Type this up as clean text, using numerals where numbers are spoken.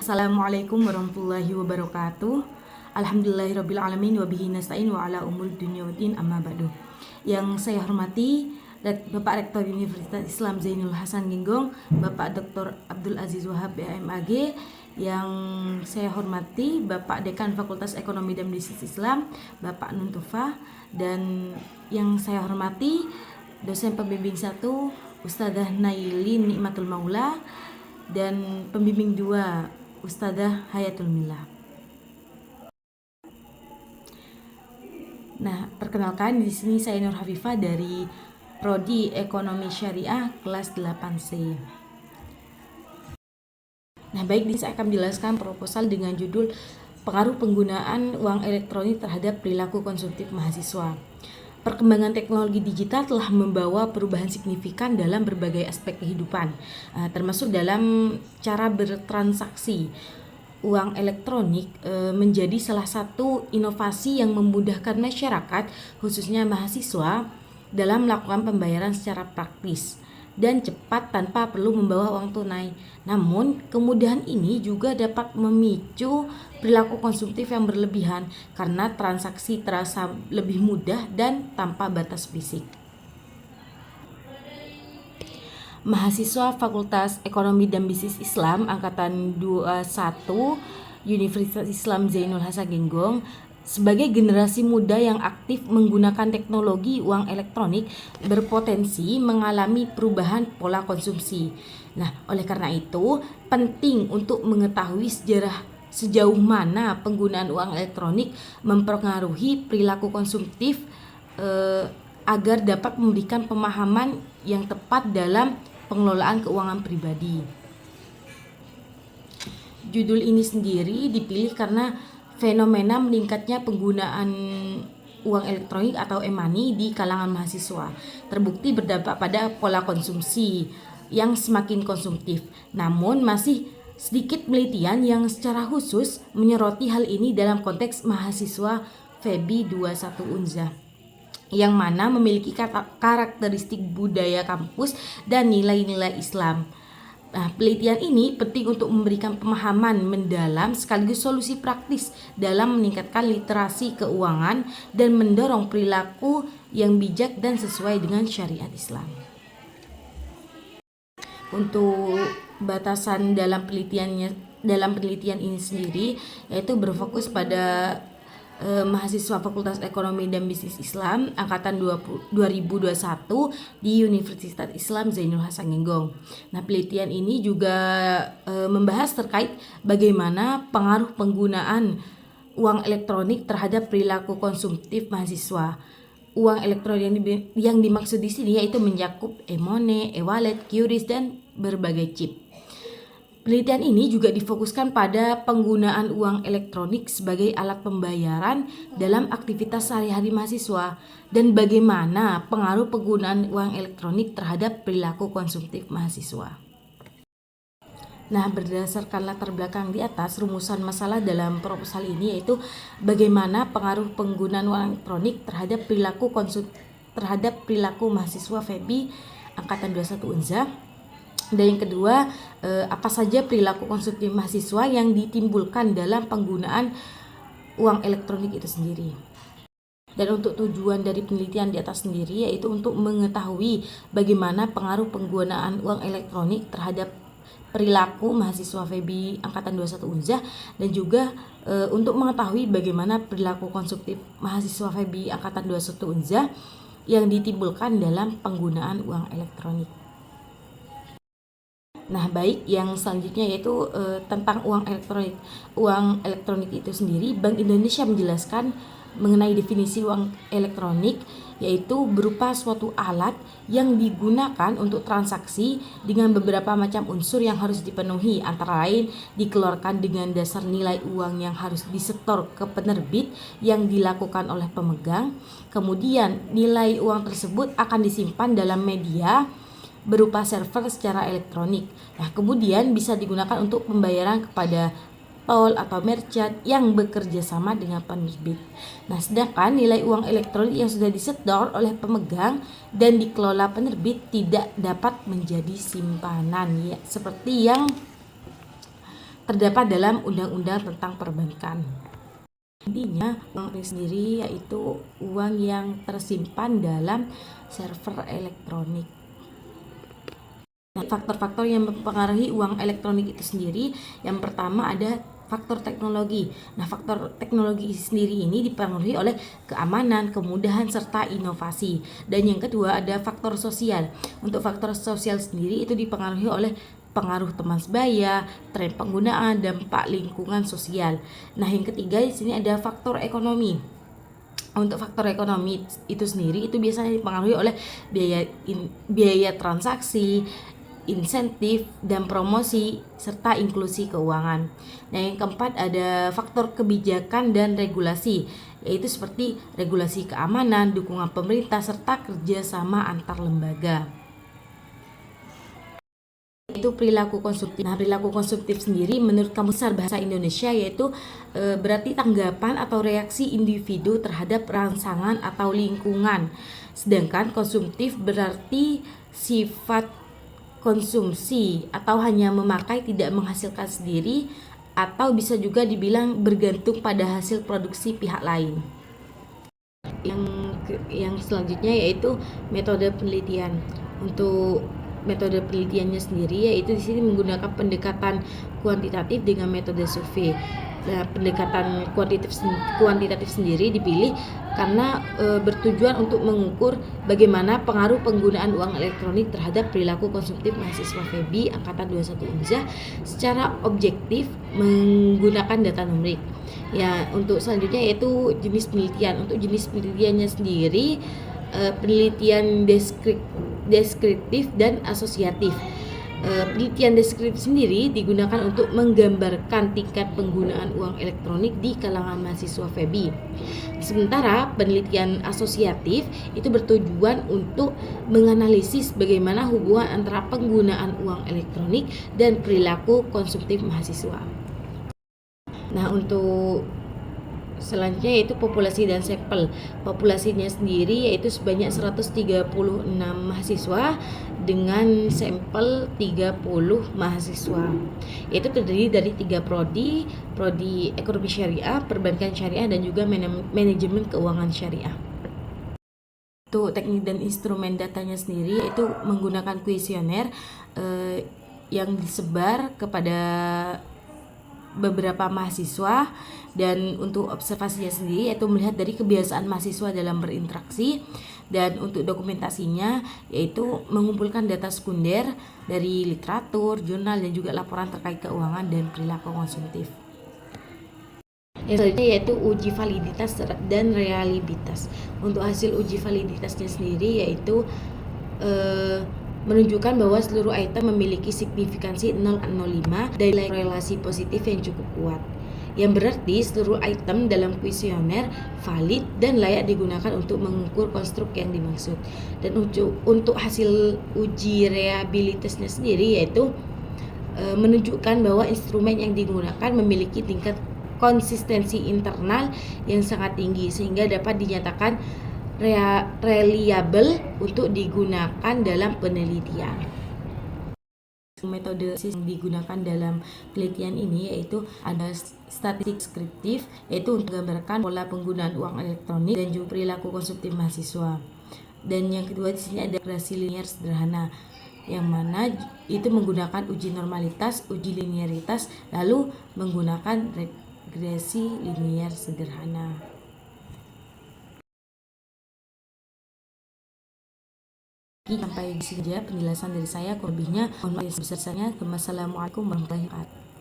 Assalamualaikum warahmatullahi wabarakatuh. Alhamdulillahirabbil alamin wa bihi nasta'in wa ala umuri dunya waddin amma ba'du. Yang saya hormati Bapak Rektor Universitas Islam Zainul Hasan Genggong, Bapak Dr. Abdul Aziz Wahab BMAG, yang saya hormati Bapak Dekan Fakultas Ekonomi dan Bisnis Islam, Bapak Nuntufa, dan yang saya hormati dosen pembimbing 1 Ustadzah Nailin Nikmatul Maula dan pembimbing 2 Ustadzah Hayatul Mila. Nah, perkenalkan di sini saya Nur Hafifah dari Prodi Ekonomi Syariah kelas 8C. Nah, baik, di sini saya akan menjelaskan proposal dengan judul Pengaruh Penggunaan Uang Elektronik Terhadap Perilaku Konsumtif Mahasiswa. Perkembangan teknologi digital telah membawa perubahan signifikan dalam berbagai aspek kehidupan, termasuk dalam cara bertransaksi. Uang elektronik menjadi salah satu inovasi yang memudahkan masyarakat, khususnya mahasiswa, dalam melakukan pembayaran secara praktis dan cepat tanpa perlu membawa uang tunai. Namun, kemudahan ini juga dapat memicu perilaku konsumtif yang berlebihan karena transaksi terasa lebih mudah dan tanpa batas fisik. Mahasiswa Fakultas Ekonomi dan Bisnis Islam Angkatan 21 Universitas Islam Zainul Hasan Genggong sebagai generasi muda yang aktif menggunakan teknologi uang elektronik berpotensi mengalami perubahan pola konsumsi. Nah, oleh karena itu penting untuk mengetahui sejauh mana penggunaan uang elektronik mempengaruhi perilaku konsumtif agar dapat memberikan pemahaman yang tepat dalam pengelolaan keuangan pribadi. Judul ini sendiri dipilih karena fenomena meningkatnya penggunaan uang elektronik atau e-money di kalangan mahasiswa terbukti berdampak pada pola konsumsi yang semakin konsumtif. Namun masih sedikit penelitian yang secara khusus menyoroti hal ini dalam konteks mahasiswa FEBI 21 Unza, yang mana memiliki karakteristik budaya kampus dan nilai-nilai Islam. Nah, penelitian ini penting untuk memberikan pemahaman mendalam sekaligus solusi praktis dalam meningkatkan literasi keuangan dan mendorong perilaku yang bijak dan sesuai dengan syariat Islam. Untuk batasan dalam penelitian ini sendiri yaitu berfokus pada mahasiswa Fakultas Ekonomi dan Bisnis Islam angkatan 2021 di Universitas Islam Zainul Hasan Genggong. Nah, penelitian ini juga membahas terkait bagaimana pengaruh penggunaan uang elektronik terhadap perilaku konsumtif mahasiswa. Uang elektronik yang dimaksud di sini yaitu mencakup e-money, e-wallet, QRIS, dan berbagai chip. Penelitian ini juga difokuskan pada penggunaan uang elektronik sebagai alat pembayaran dalam aktivitas sehari-hari mahasiswa dan bagaimana pengaruh penggunaan uang elektronik terhadap perilaku konsumtif mahasiswa. Nah, berdasarkan latar belakang di atas, rumusan masalah dalam proposal ini yaitu bagaimana pengaruh penggunaan uang elektronik terhadap perilaku mahasiswa FEBI angkatan 21 Unza. Dan yang kedua, apa saja perilaku konsumtif mahasiswa yang ditimbulkan dalam penggunaan uang elektronik itu sendiri. Dan untuk tujuan dari penelitian di atas sendiri yaitu untuk mengetahui bagaimana pengaruh penggunaan uang elektronik terhadap perilaku mahasiswa FEBI angkatan 21 Unza dan juga untuk mengetahui bagaimana perilaku konsumtif mahasiswa FEBI angkatan 21 Unza yang ditimbulkan dalam penggunaan uang elektronik. Nah, baik, yang selanjutnya yaitu tentang uang elektronik. Uang elektronik itu sendiri, Bank Indonesia menjelaskan mengenai definisi uang elektronik yaitu berupa suatu alat yang digunakan untuk transaksi dengan beberapa macam unsur yang harus dipenuhi, antara lain dikeluarkan dengan dasar nilai uang yang harus disetor ke penerbit yang dilakukan oleh pemegang. Kemudian nilai uang tersebut akan disimpan dalam media berupa server secara elektronik. Nah, kemudian bisa digunakan untuk pembayaran kepada tol atau merchant yang bekerja sama dengan penerbit. Nah, sedangkan nilai uang elektronik yang sudah disetor oleh pemegang dan dikelola penerbit tidak dapat menjadi simpanan, ya, seperti yang terdapat dalam Undang-Undang tentang Perbankan. Intinya, uang rekening sendiri yaitu uang yang tersimpan dalam server elektronik. Nah, faktor-faktor yang mempengaruhi uang elektronik itu sendiri, yang pertama ada faktor teknologi. Nah, faktor teknologi sendiri ini dipengaruhi oleh keamanan, kemudahan, serta inovasi. Dan yang kedua ada faktor sosial. Untuk faktor sosial sendiri itu dipengaruhi oleh pengaruh teman sebaya, tren penggunaan, dampak lingkungan sosial. Nah, yang ketiga di sini ada faktor ekonomi. Untuk faktor ekonomi itu sendiri itu biasanya dipengaruhi oleh biaya transaksi, insentif dan promosi serta inklusi keuangan. Nah, yang keempat ada faktor kebijakan dan regulasi, yaitu seperti regulasi keamanan, dukungan pemerintah serta kerjasama antar lembaga. Itu perilaku konsumtif. Nah, perilaku konsumtif sendiri menurut Kamus Besar Bahasa Indonesia yaitu berarti tanggapan atau reaksi individu terhadap rangsangan atau lingkungan. Sedangkan konsumtif berarti sifat konsumsi atau hanya memakai, tidak menghasilkan sendiri, atau bisa juga dibilang bergantung pada hasil produksi pihak lain. Yang selanjutnya yaitu metode penelitian. Untuk metode penelitiannya sendiri yaitu di sini menggunakan pendekatan kuantitatif dengan metode survei. Nah, pendekatan kuantitatif sendiri dipilih karena bertujuan untuk mengukur bagaimana pengaruh penggunaan uang elektronik terhadap perilaku konsumtif mahasiswa FEBI angkatan 21 Unja secara objektif menggunakan data numerik. Ya, untuk selanjutnya yaitu jenis penelitian. Untuk jenis penelitiannya sendiri penelitian deskriptif dan asosiatif. Penelitian deskriptif sendiri digunakan untuk menggambarkan tingkat penggunaan uang elektronik di kalangan mahasiswa FEBI. Sementara penelitian asosiatif itu bertujuan untuk menganalisis bagaimana hubungan antara penggunaan uang elektronik dan perilaku konsumtif mahasiswa. Nah, untuk selanjutnya yaitu populasi dan sampel. Populasinya sendiri yaitu sebanyak 136 mahasiswa dengan sampel 30 mahasiswa. Yaitu terdiri dari 3 prodi, prodi ekonomi syariah, perbankan syariah, dan juga manajemen keuangan syariah. Untuk teknik dan instrumen datanya sendiri yaitu menggunakan kuesioner yang disebar kepada beberapa mahasiswa, dan untuk observasinya sendiri yaitu melihat dari kebiasaan mahasiswa dalam berinteraksi, dan untuk dokumentasinya yaitu mengumpulkan data sekunder dari literatur, jurnal, dan juga laporan terkait keuangan dan perilaku konsumtif. Yang selanjutnya yaitu uji validitas dan realitas. Untuk hasil uji validitasnya sendiri yaitu menunjukkan bahwa seluruh item memiliki signifikansi 0,05 dan relasi positif yang cukup kuat, yang berarti seluruh item dalam kuesioner valid dan layak digunakan untuk mengukur konstruk yang dimaksud. Dan untuk hasil uji realitasnya sendiri yaitu menunjukkan bahwa instrumen yang digunakan memiliki tingkat konsistensi internal yang sangat tinggi sehingga dapat dinyatakan reliable untuk digunakan dalam penelitian. Metode yang digunakan dalam penelitian ini yaitu ada statistik deskriptif, yaitu untuk menggambarkan pola penggunaan uang elektronik dan juga perilaku konsumtif mahasiswa. Dan yang kedua di sini ada regresi linier sederhana, yang mana itu menggunakan uji normalitas, uji linearitas, lalu menggunakan regresi linier sederhana. Sampai di sini saja penjelasan dari saya, kurang lebihnya mohon maaf sebesar-besarnya. Wassalamualaikum warahmatullahi wabarakatuh.